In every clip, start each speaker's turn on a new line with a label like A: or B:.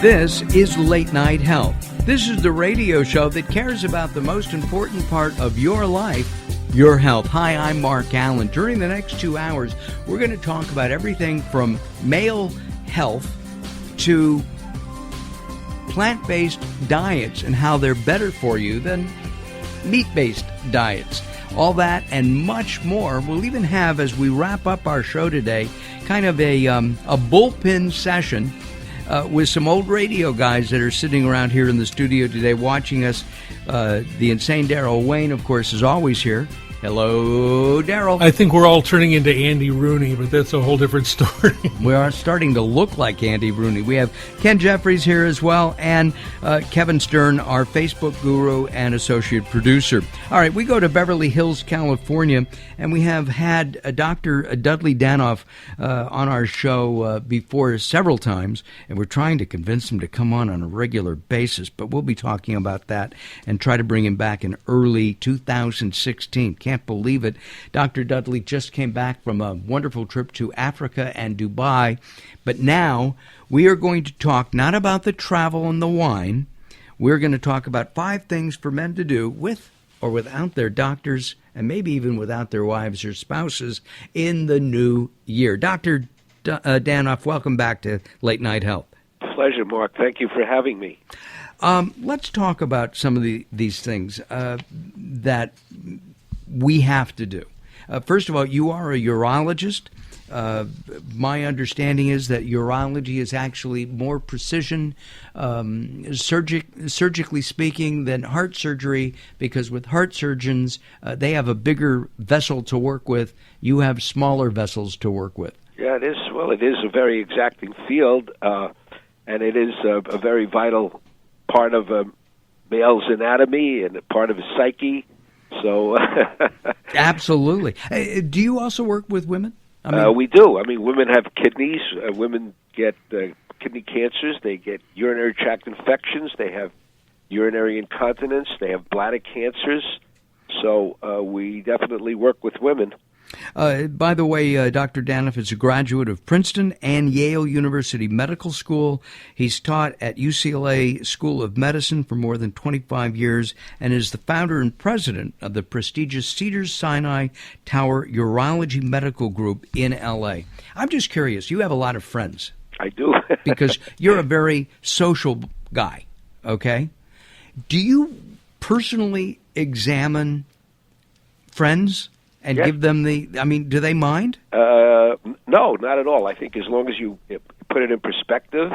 A: This is Late Night Health. This is the radio show that cares about the most important part of your life, your health. Hi, I'm Mark Alyn. During the next 2 hours, we're going to talk about everything from male health to plant-based diets and how they're better for you than meat-based diets. All that and much more. We'll even have, as we wrap up our show today, kind of a bullpen session with some old radio guys that are sitting around here in the studio today watching us. The insane Daryl Wayne, of course, is always here. Hello, Daryl.
B: I think we're all turning into Andy Rooney, but that's a whole different story.
A: We are starting to look like Andy Rooney. We have Ken Jeffries here as well, and Kevin Stern, our Facebook guru and associate producer. All right, we go to Beverly Hills, California, and we have had Dr. Dudley-Danoff on our show before several times, and we're trying to convince him to come on a regular basis, but we'll be talking about that and try to bring him back in early 2016. Can't believe it. Dr. Dudley just came back from a wonderful trip to Africa and Dubai. But now we are going to talk not about the travel and the wine. We're going to talk about 5 things for men to do with or without their doctors and maybe even without their wives or spouses in the new year. Dr. Danoff, welcome back to Late Night Health.
C: Pleasure, Mark. Thank you for having me.
A: Let's talk about some of these things that we have to do. First of all, you are a urologist. My understanding is that urology is actually more precision, surgically speaking, than heart surgery, because with heart surgeons, they have a bigger vessel to work with. You have smaller vessels to work with.
C: Yeah, it is. Well, it is a very exacting field, and it is a very vital part of a male's anatomy and a part of his psyche. So,
A: absolutely. Do you also work with women?
C: We do. I mean, women have kidneys. Women get kidney cancers. They get urinary tract infections. They have urinary incontinence. They have bladder cancers. So we definitely work with women.
A: By the way, Dr. Danoff is a graduate of Princeton and Yale University Medical School. He's taught at UCLA School of Medicine for more than 25 years and is the founder and president of the prestigious Cedars-Sinai Tower Urology Medical Group in L.A. I'm just curious. You have a lot of friends.
C: I do.
A: Because you're a very social guy, okay? Do you personally examine friends and give them do they mind?
C: No, not at all. I think as long as you put it in perspective,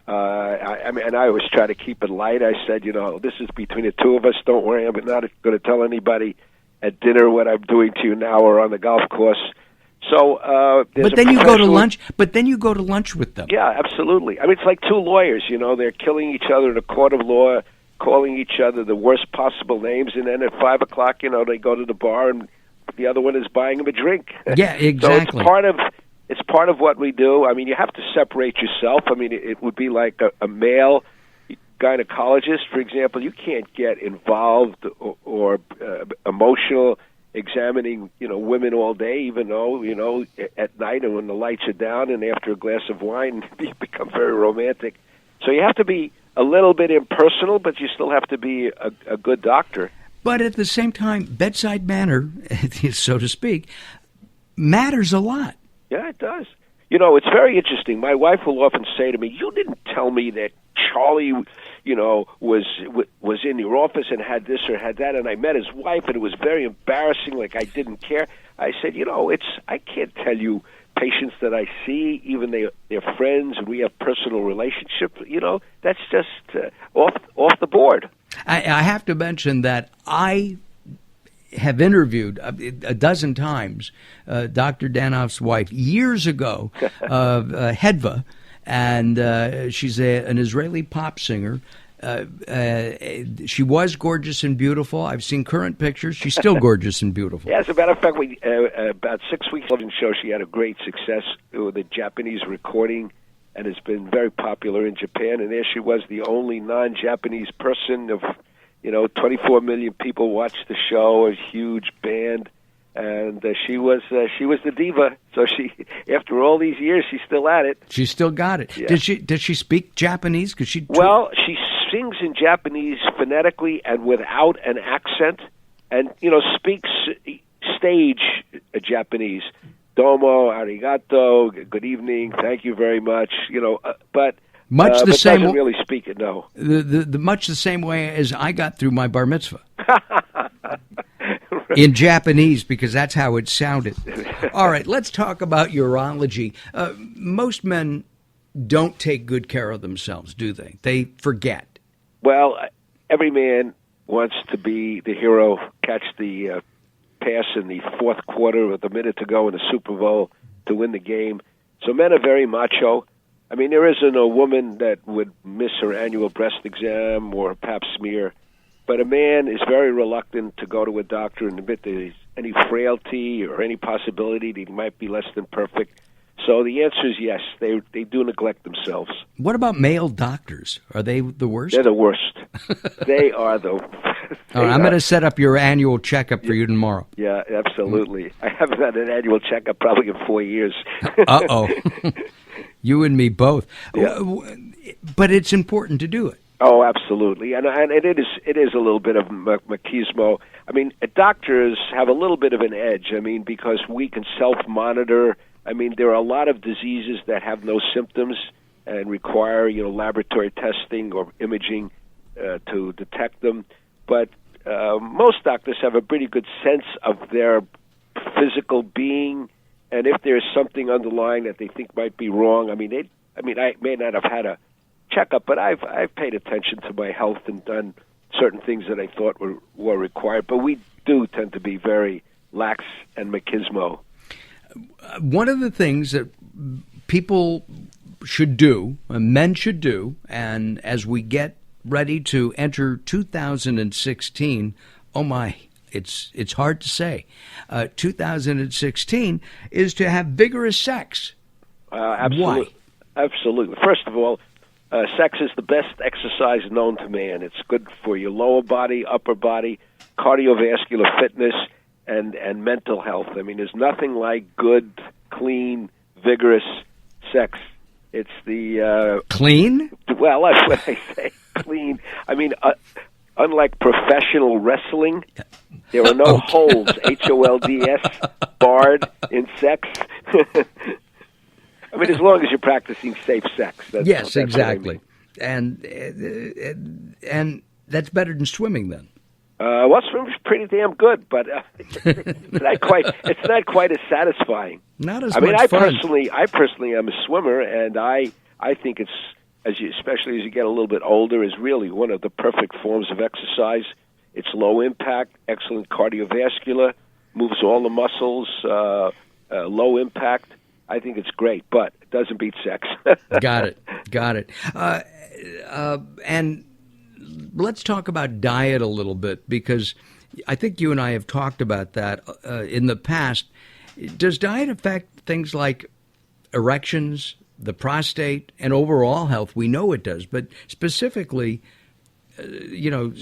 C: I always try to keep it light. I said, this is between the two of us. Don't worry, I'm not going to tell anybody at dinner what I'm doing to you now or on the golf course. So,
A: but then you go to lunch. But then you go to lunch with them.
C: Yeah, absolutely. I mean, it's like two lawyers. They're killing each other in a court of law, calling each other the worst possible names, and then at 5 o'clock, they go to the bar and the other one is buying him a drink.
A: Yeah, exactly.
C: So it's part of what we do. I mean, you have to separate yourself. I mean, it would be like a male gynecologist, for example. You can't get involved or emotional examining, women all day, even though, at night and when the lights are down and after a glass of wine, you become very romantic. So you have to be a little bit impersonal, but you still have to be a good doctor.
A: But at the same time, bedside manner, so to speak, matters a lot.
C: Yeah, it does. It's very interesting. My wife will often say to me, "You didn't tell me that Charlie, was in your office and had this or had that, and I met his wife, and it was very embarrassing, like I didn't care." I said, I can't tell you patients that I see, even they're friends, and we have personal relationships. That's just off the board.
A: I have to mention that I have interviewed a dozen times Dr. Danoff's wife years ago, Hedva, and she's an Israeli pop singer. She was gorgeous and beautiful. I've seen current pictures. She's still gorgeous and beautiful.
C: Yeah, as a matter of fact, about 6 weeks television show, she had a great success with a Japanese recording, and has been very popular in Japan. And there she was, the only non-Japanese person of, 24 million people watched the show, a huge band. and she was the diva. So she, after all these years, she's still at it.
A: She still got it.
C: Yeah.
A: Does she speak Japanese? She
C: sings in Japanese phonetically and without an accent, and speaks stage Japanese. Domo, arigato, good evening, thank you very much. But
A: much the same.
C: Doesn't really speak it. No.
A: The much the same way as I got through my bar mitzvah. In Japanese, because that's how it sounded. All right, let's talk about urology. Most men don't take good care of themselves, do they? They forget.
C: Well, every man wants to be the hero, catch the pass in the fourth quarter with a minute to go in the Super Bowl to win the game. So men are very macho. I mean, there isn't a woman that would miss her annual breast exam or a pap smear. But a man is very reluctant to go to a doctor and admit there's any frailty or any possibility that he might be less than perfect. So the answer is yes, they do neglect themselves.
A: What about male doctors? Are they the worst?
C: They're the worst. They are the worst.
A: All right, I'm going to set up your annual checkup for you tomorrow.
C: Yeah, absolutely. I haven't had an annual checkup probably in 4 years.
A: Uh-oh. You and me both.
C: Yeah.
A: But it's important to do it.
C: Oh, absolutely, and it is a little bit of machismo. I mean, doctors have a little bit of an edge. I mean, because we can self-monitor. I mean, there are a lot of diseases that have no symptoms and require laboratory testing or imaging to detect them. But most doctors have a pretty good sense of their physical being, and if there's something underlying that they think might be wrong. I may not have had a checkup, but I've paid attention to my health and done certain things that I thought were required. But we do tend to be very lax and machismo.
A: One of the things that people should do, men should do, and as we get ready to enter 2016, oh my, it's hard to say. 2016 is to have vigorous sex.
C: Absolutely.
A: Why?
C: Absolutely. First of all, sex is the best exercise known to man. It's good for your lower body, upper body, cardiovascular fitness, and mental health. I mean, there's nothing like good, clean, vigorous sex. It's the...
A: Clean?
C: Well, that's what I say, clean. I mean, unlike professional wrestling, there are no holds, Holds, barred in sex. I mean, as long as you're practicing safe sex.
A: Yes,
C: that's
A: exactly.
C: What I mean.
A: And that's better than swimming, then.
C: Well, swimming's pretty damn good, but it's not quite as satisfying.
A: Not as
C: I mean,
A: much fun.
C: I personally am a swimmer, and I think it's especially as you get a little bit older, is really one of the perfect forms of exercise. It's low impact, excellent cardiovascular, moves all the muscles, low impact. I think it's great, but it doesn't beat sex.
A: Got it. And let's talk about diet a little bit, because I think you and I have talked about that in the past. Does diet affect things like erections, the prostate, and overall health? We know it does, but specifically, the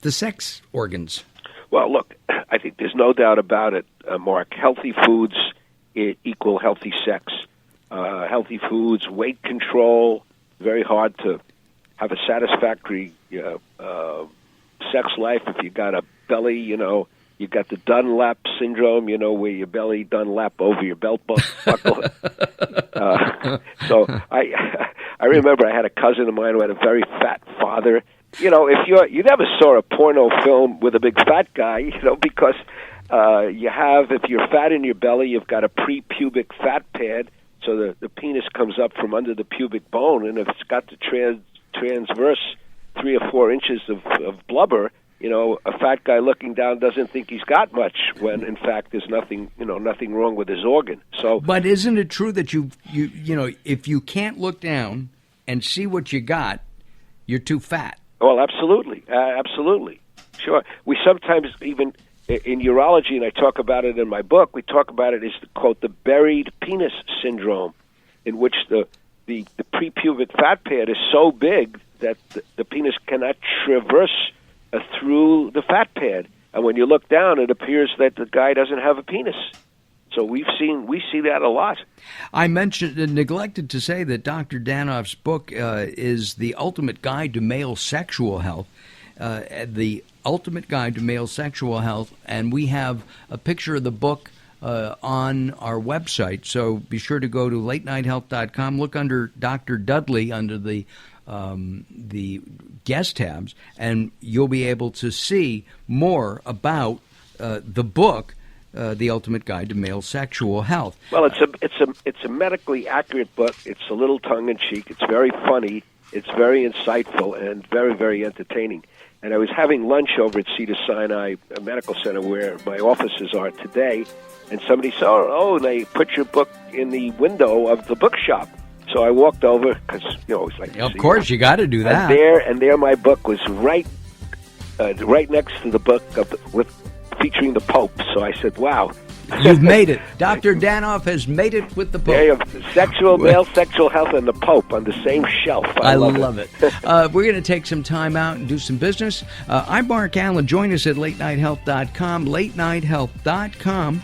A: sex organs.
C: Well, look, I think there's no doubt about it, Mark. Healthy foods equal healthy sex. Healthy foods, weight control, very hard to have a satisfactory sex life if you got a belly, you got the Dunlap syndrome, where your belly Dunlap over your belt buckle. So I remember I had a cousin of mine who had a very fat father. If you never saw a porno film with a big fat guy, because if you're fat in your belly, you've got a pre-pubic fat pad, so the penis comes up from under the pubic bone, and if it's got the transverse 3 or 4 inches of blubber, a fat guy looking down doesn't think he's got much, when in fact there's nothing wrong with his organ. So,
A: but isn't it true that you if you can't look down and see what you got, you're too fat?
C: Well, absolutely, sure. We sometimes even in urology, and I talk about it in my book, we talk about it as quote the buried penis syndrome, in which the prepubic fat pad is so big that the penis cannot traverse through the fat pad. and when you look down, it appears that the guy doesn't have a penis. So we see that a lot.
A: I neglected to say that Dr. Danoff's book is The Ultimate Guide to Male Sexual Health. The Ultimate Guide to Male Sexual Health, and we have a picture of the book on our website. So be sure to go to latenighthealth.com. Look under Dr. Dudley under the guest tabs, and you'll be able to see more about the book. The Ultimate Guide to Male Sexual Health.
C: Well, it's a medically accurate book. It's a little tongue-in-cheek. It's very funny. It's very insightful and very, very entertaining. And I was having lunch over at Cedars-Sinai Medical Center, where my offices are today, and somebody said, "Oh, they put your book in the window of the bookshop." So I walked over because it's like,
A: of course, you got to do that.
C: And there, my book was right next to the book featuring the Pope. So I said, wow.
A: You've made it. Dr. Danoff has made it with the Pope.
C: There you have male sexual health and the Pope on the same shelf.
A: I love it. We're going to take some time out and do some business. I'm Mark Alyn. Join us at latenighthealth.com, latenighthealth.com.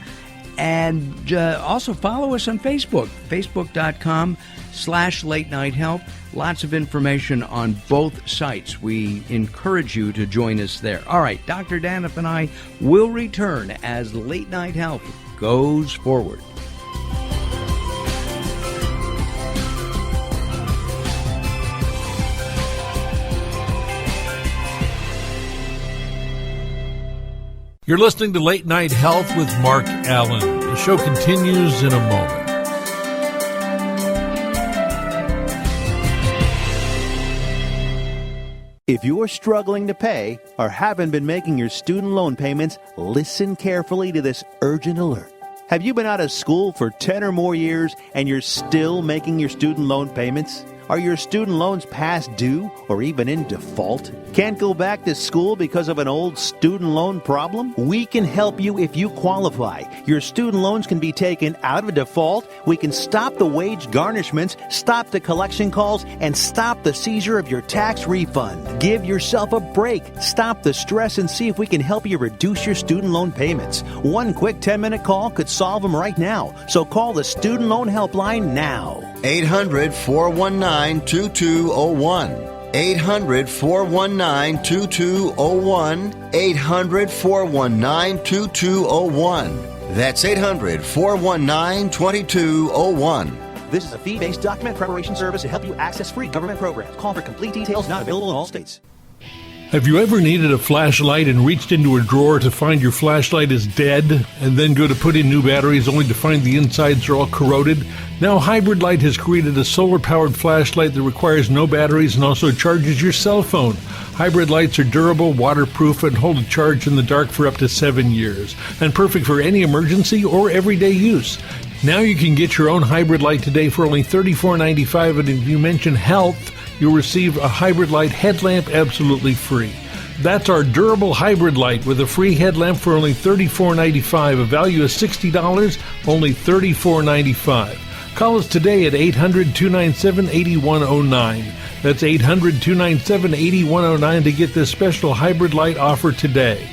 A: And also follow us on Facebook, facebook.com/latenighthealth. Lots of information on both sites. We encourage you to join us there. All right, Dr. Danoff and I will return as Late Night Health goes forward.
B: You're listening to Late Night Health with Mark Alyn. The show continues in a moment.
D: If you're struggling to pay or haven't been making your student loan payments, listen carefully to this urgent alert. Have you been out of school for 10 or more years and you're still making your student loan payments? Are your student loans past due or even in default? Can't go back to school because of an old student loan problem? We can help you if you qualify. Your student loans can be taken out of default. We can stop the wage garnishments, stop the collection calls, and stop the seizure of your tax refund. Give yourself a break. Stop the stress and see if we can help you reduce your student loan payments. One quick 10-minute call could solve them right now. So call the Student Loan Helpline now.
E: 800-419-2201. 800-419-2201. 800-419-2201. That's 800-419-2201.
D: This is a fee-based document preparation service to help you access free government programs. Call for complete details, not available in all states.
B: Have you ever needed a flashlight and reached into a drawer to find your flashlight is dead, and then go to put in new batteries only to find the insides are all corroded? Now Hybrid Light has created a solar-powered flashlight that requires no batteries and also charges your cell phone. Hybrid lights are durable, waterproof, and hold a charge in the dark for up to 7 years, and perfect for any emergency or everyday use. Now you can get your own Hybrid Light today for only $34.95, and if you mention health, you'll receive a Hybrid Light headlamp absolutely free. That's our durable Hybrid Light with a free headlamp for only $34.95. A value of $60, only $34.95. Call us today at 800-297-8109. That's 800-297-8109 to get this special Hybrid Light offer today.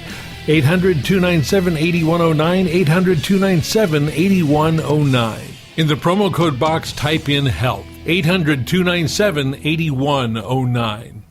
B: 800-297-8109, 800-297-8109. In the promo code box, type in HEALTH. 800-297-8109.